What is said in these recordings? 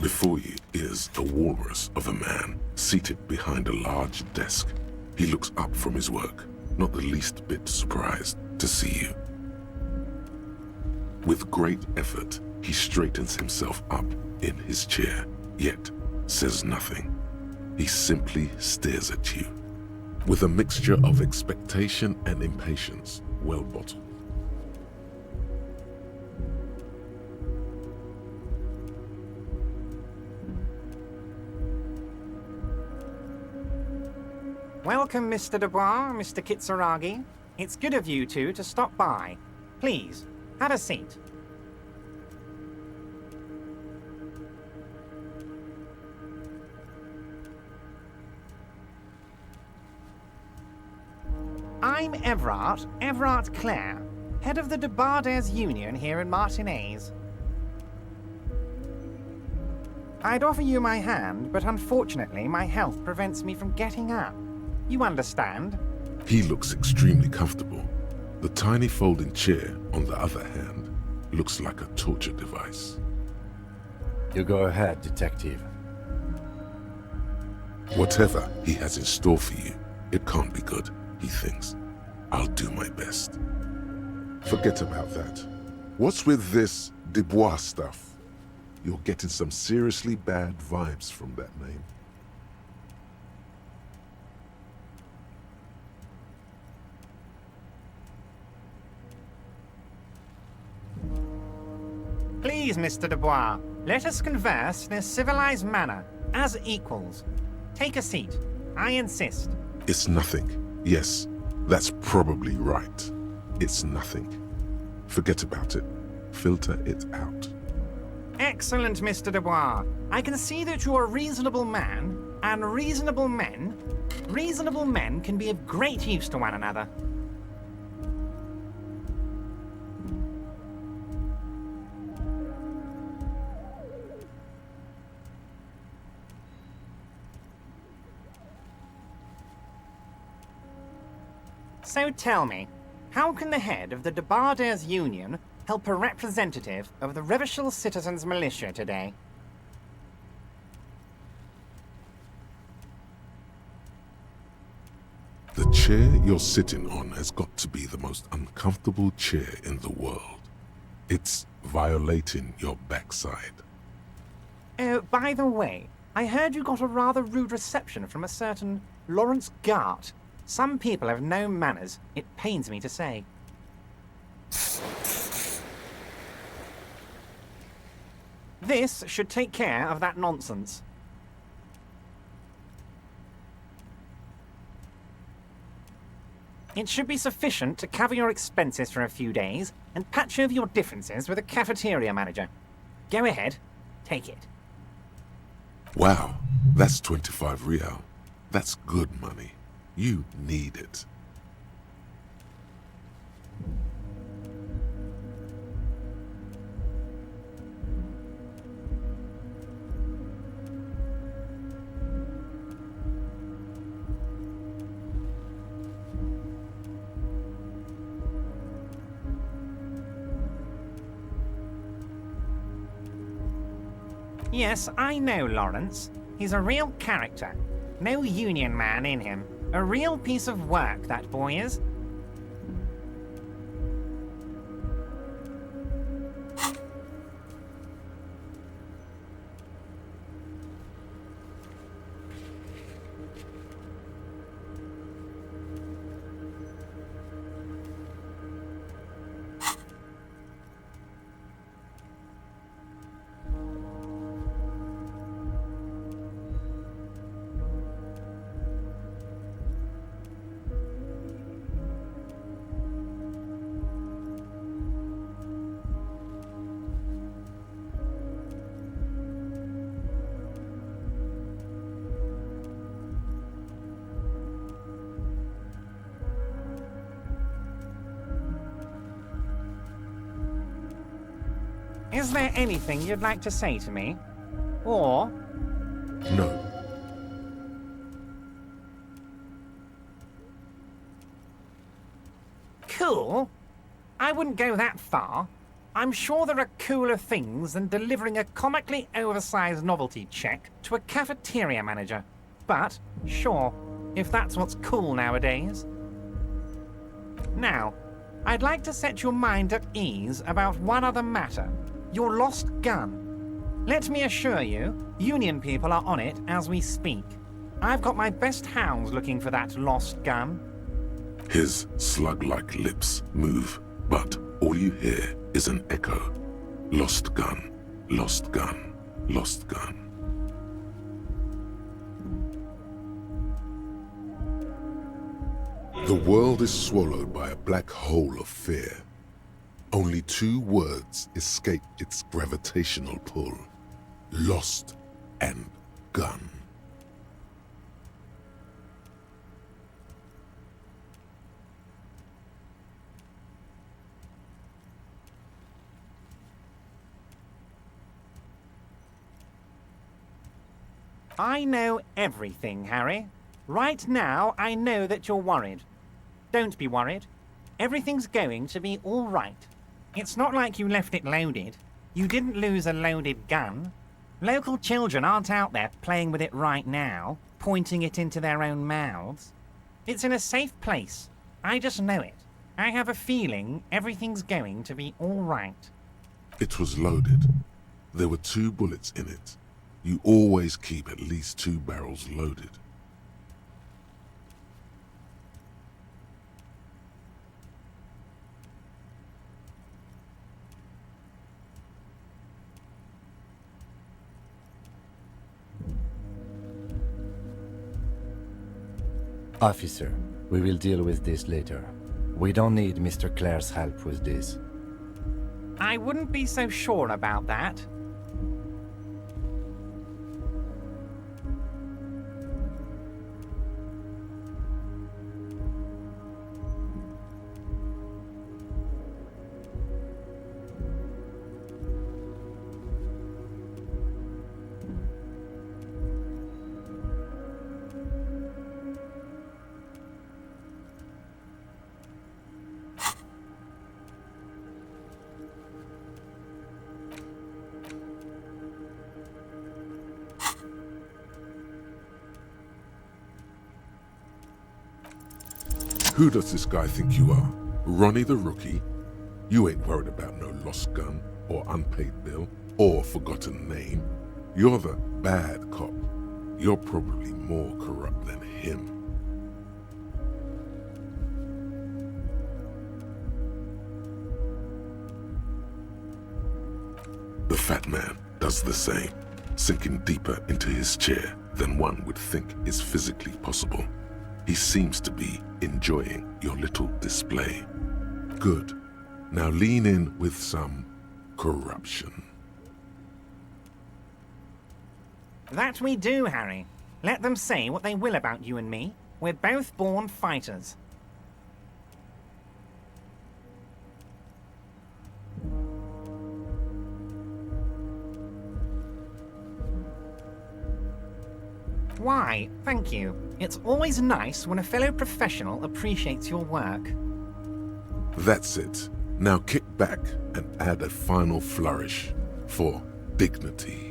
Before you is a walrus of a man seated behind a large desk. He looks up from his work, not the least bit surprised to see you. With great effort, he straightens himself up in his chair, yet says nothing. He simply stares at you, with a mixture of expectation and impatience, well bottled. Welcome, Mr. Dubois, Mr. Kitsuragi. It's good of you two to stop by. Please, have a seat. I'm Everard Clare, head of the Debarders Union here in Martinez. I'd offer you my hand, but unfortunately my health prevents me from getting up. You understand? He looks extremely comfortable. The tiny folding chair, on the other hand, looks like a torture device. You go ahead, detective. Whatever he has in store for you, it can't be good, he thinks. I'll do my best. Forget about that. What's with this Dubois stuff? You're getting some seriously bad vibes from that name. Please, Mr. Dubois, let us converse in a civilized manner, as equals. Take a seat. I insist. It's nothing. Yes, that's probably right. It's nothing. Forget about it. Filter it out. Excellent, Mr. Dubois. I can see that you're a reasonable man, and reasonable men can be of great use to one another. So tell me, how can the head of the Debarders Union help a representative of the Revachol Citizens Militia today? The chair you're sitting on has got to be the most uncomfortable chair in the world. It's violating your backside. Oh, by the way, I heard you got a rather rude reception from a certain Lawrence Gart. Some people have no manners, it pains me to say. This should take care of that nonsense. It should be sufficient to cover your expenses for a few days and patch over your differences with a cafeteria manager. Go ahead, take it. Wow, that's 25 real. That's good money. You need it. Yes, I know Lawrence. He's a real character. No union man in him. A real piece of work, that boy is. Is there anything you'd like to say to me? Or... No. Cool. I wouldn't go that far. I'm sure there are cooler things than delivering a comically oversized novelty check to a cafeteria manager. But, sure, if that's what's cool nowadays. Now, I'd like to set your mind at ease about one other matter. Your lost gun. Let me assure you, Union people are on it as we speak. I've got my best hounds looking for that lost gun. His slug-like lips move, but all you hear is an echo. Lost gun, lost gun, lost gun. The world is swallowed by a black hole of fear. Only 2 words escape its gravitational pull. Lost and gun. I know everything, Harry. Right now, I know that you're worried. Don't be worried. Everything's going to be all right. It's not like you left it loaded. You didn't lose a loaded gun. Local children aren't out there playing with it right now, pointing it into their own mouths. It's in a safe place. I just know it. I have a feeling everything's going to be all right. It was loaded. There were 2 bullets in it. You always keep at least 2 barrels loaded. Officer, we will deal with this later. We don't need Mr. Clare's help with this. I wouldn't be so sure about that. Who does this guy think you are? Ronnie the Rookie? You ain't worried about no lost gun, or unpaid bill, or forgotten name. You're the bad cop. You're probably more corrupt than him. The fat man does the same, sinking deeper into his chair than one would think is physically possible. He seems to be enjoying your little display. Good. Now lean in with some corruption. That we do, Harry. Let them say what they will about you and me. We're both born fighters. Why, thank you. It's always nice when a fellow professional appreciates your work. That's it. Now kick back and add a final flourish for dignity.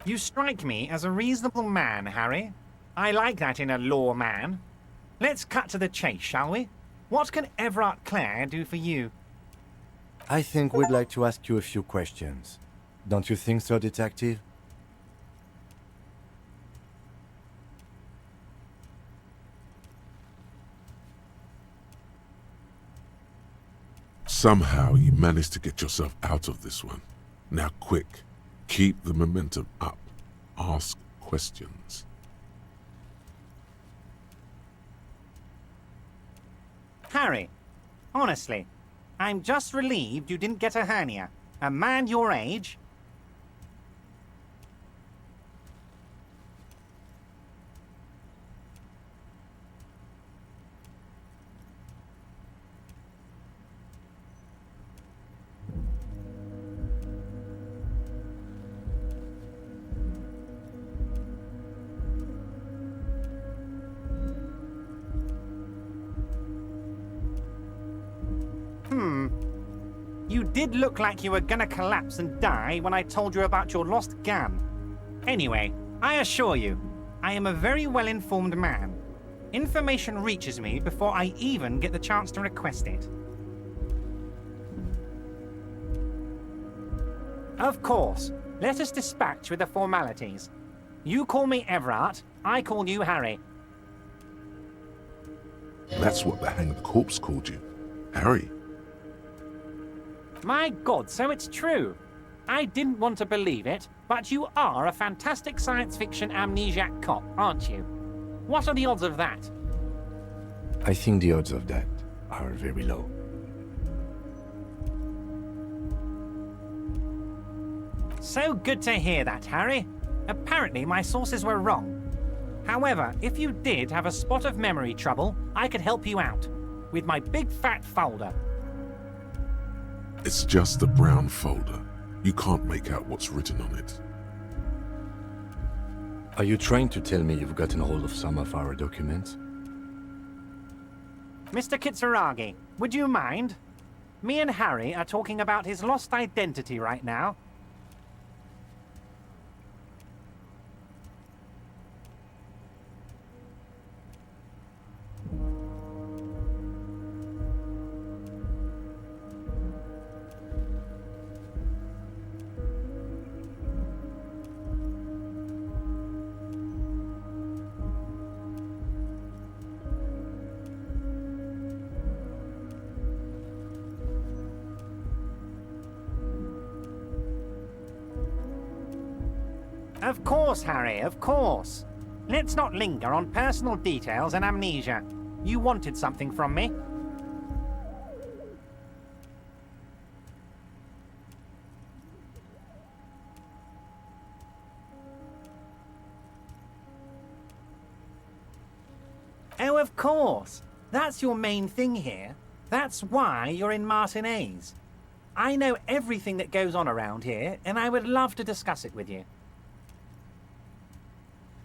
You strike me as a reasonable man, Harry. I like that in a lawman. Let's cut to the chase, shall we? What can Everard Clare do for you? I think we'd like to ask you a few questions. Don't you think so, Detective? Somehow you managed to get yourself out of this one. Now quick, keep the momentum up. Ask questions. Harry, honestly, I'm just relieved you didn't get a hernia. A man your age. You did look like you were gonna collapse and die when I told you about your lost gun. Anyway, I assure you, I am a very well-informed man. Information reaches me before I even get the chance to request it. Of course, let us dispatch with the formalities. You call me Everard, I call you Harry. That's what the hanged corpse called you. Harry. My God, so it's true. I didn't want to believe it, but you are a fantastic science fiction amnesiac cop, aren't you? What are the odds of that? I think the odds of that are very low. So good to hear that, Harry. Apparently my sources were wrong. However, if you did have a spot of memory trouble, I could help you out. With my big fat folder. It's just a brown folder. You can't make out what's written on it. Are you trying to tell me you've gotten hold of some of our documents? Mr. Kitsuragi, would you mind? Me and Harry are talking about his lost identity right now. Of course, Harry, of course. Let's not linger on personal details and amnesia. You wanted something from me. Oh, of course. That's your main thing here. That's why you're in Martinez. I know everything that goes on around here, and I would love to discuss it with you.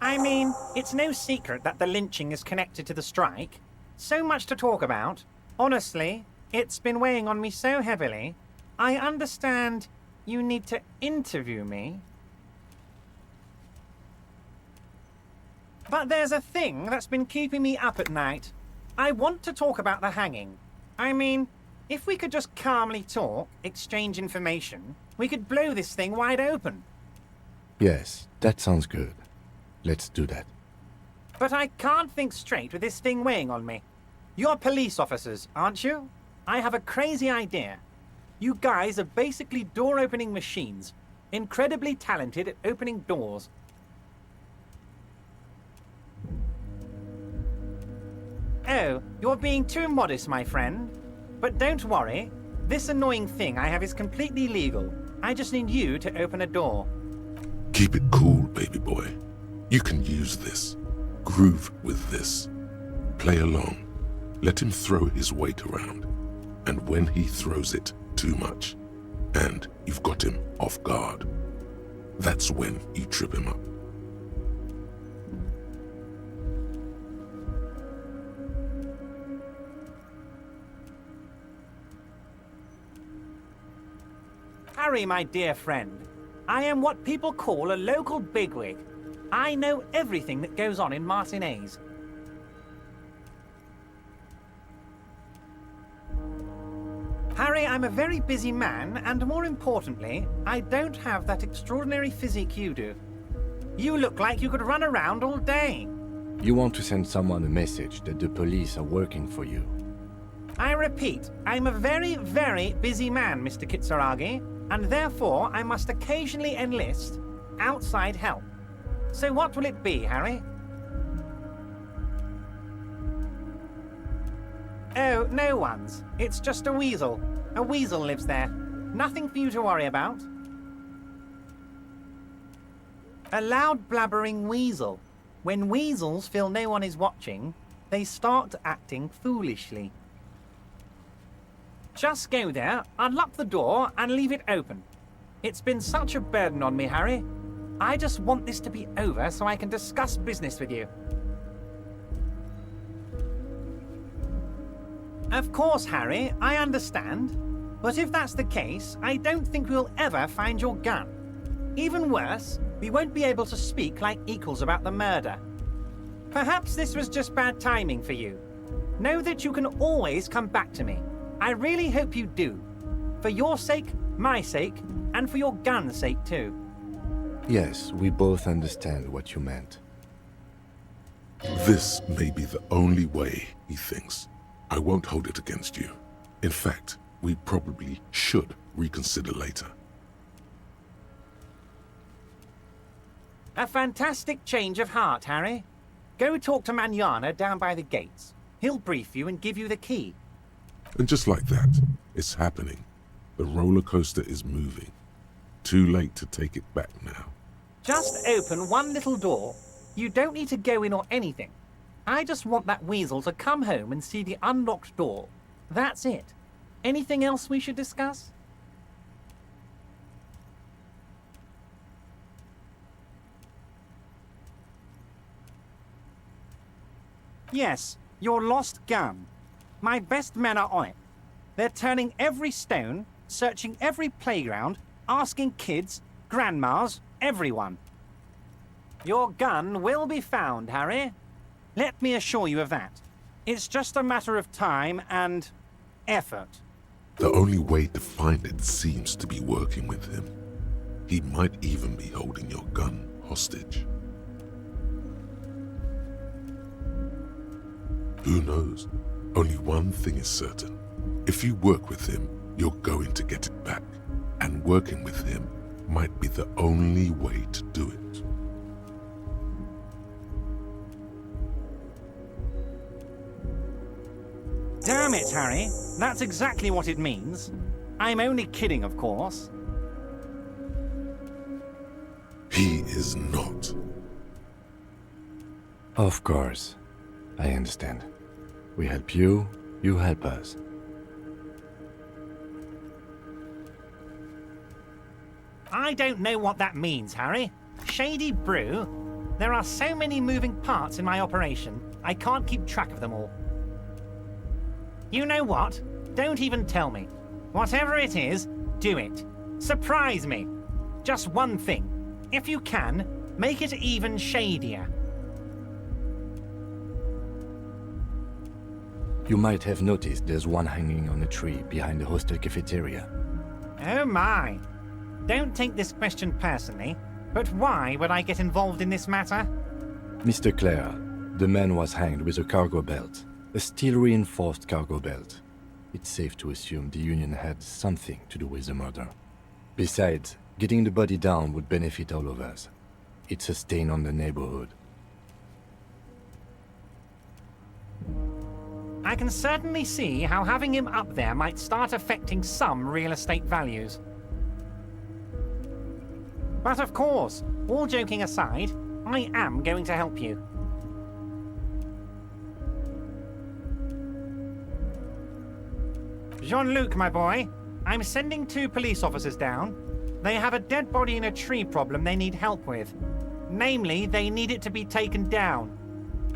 I mean, it's no secret that the lynching is connected to the strike. So much to talk about. Honestly, it's been weighing on me so heavily. I understand you need to interview me. But there's a thing that's been keeping me up at night. I want to talk about the hanging. I mean, if we could just calmly talk, exchange information, we could blow this thing wide open. Yes, that sounds good. Let's do that. But I can't think straight with this thing weighing on me. You're police officers, aren't you? I have a crazy idea. You guys are basically door-opening machines, incredibly talented at opening doors. Oh, you're being too modest, my friend. But don't worry, this annoying thing I have is completely legal. I just need you to open a door. Keep it cool, baby boy. You can use this. Groove with this. Play along. Let him throw his weight around. And when he throws it too much, and you've got him off guard, that's when you trip him up. Harry, my dear friend, I am what people call a local bigwig. I know everything that goes on in Martinez. Harry, I'm a very busy man, and more importantly, I don't have that extraordinary physique you do. You look like you could run around all day. You want to send someone a message that the police are working for you. I repeat, I'm a very, very busy man, Mr. Kitsuragi, and therefore I must occasionally enlist outside help. So what will it be, Harry? Oh, no one's. It's just a weasel. A weasel lives there. Nothing for you to worry about. A loud blabbering weasel. When weasels feel no one is watching, they start acting foolishly. Just go there, unlock the door, and leave it open. It's been such a burden on me, Harry. I just want this to be over so I can discuss business with you. Of course, Harry, I understand. But if that's the case, I don't think we'll ever find your gun. Even worse, we won't be able to speak like equals about the murder. Perhaps this was just bad timing for you. Know that you can always come back to me. I really hope you do. For your sake, my sake, and for your gun's sake too. Yes, we both understand what you meant. This may be the only way, he thinks. I won't hold it against you. In fact, we probably should reconsider later. A fantastic change of heart, Harry. Go talk to Manana down by the gates. He'll brief you and give you the key. And just like that, it's happening. The roller coaster is moving. Too late to take it back now. Just open one little door. You don't need to go in or anything. I just want that weasel to come home and see the unlocked door. That's it. Anything else we should discuss? Yes, your lost gun. My best men are on it. They're turning every stone, searching every playground, asking kids, grandmas, everyone. Your gun will be found, Harry. Let me assure you of that. It's just a matter of time and effort. The only way to find it seems to be working with him. He might even be holding your gun hostage. Who knows? Only one thing is certain. If you work with him, you're going to get it back. And working with him might be the only way to do it. Damn it, Harry. That's exactly what it means. I'm only kidding, of course. He is not. Of course. I understand. We help you, you help us. I don't know what that means, Harry. Shady brew? There are so many moving parts in my operation, I can't keep track of them all. You know what? Don't even tell me. Whatever it is, do it. Surprise me. Just one thing. If you can, make it even shadier. You might have noticed there's one hanging on a tree behind the hostel cafeteria. Oh my. Don't take this question personally, but why would I get involved in this matter? Mr. Clare, the man was hanged with a cargo belt. A steel-reinforced cargo belt. It's safe to assume the Union had something to do with the murder. Besides, getting the body down would benefit all of us. It's a stain on the neighborhood. I can certainly see how having him up there might start affecting some real estate values. But of course, all joking aside, I am going to help you. Jean-Luc, my boy, I'm sending 2 police officers down. They have a dead body in a tree problem they need help with. Namely, they need it to be taken down.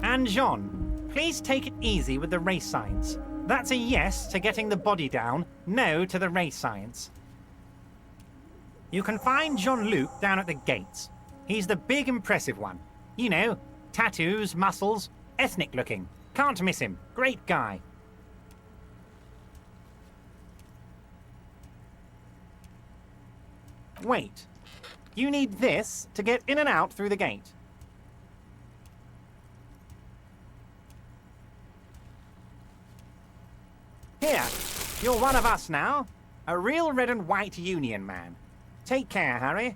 And Jean, please take it easy with the race science. That's a yes to getting the body down, no to the race science. You can find Jean-Luc down at the gates. He's the big impressive one. You know, tattoos, muscles, ethnic looking. Can't miss him. Great guy. Wait. You need this to get in and out through the gate. Here, you're one of us now. A real red and white Union man. Take care, Harry.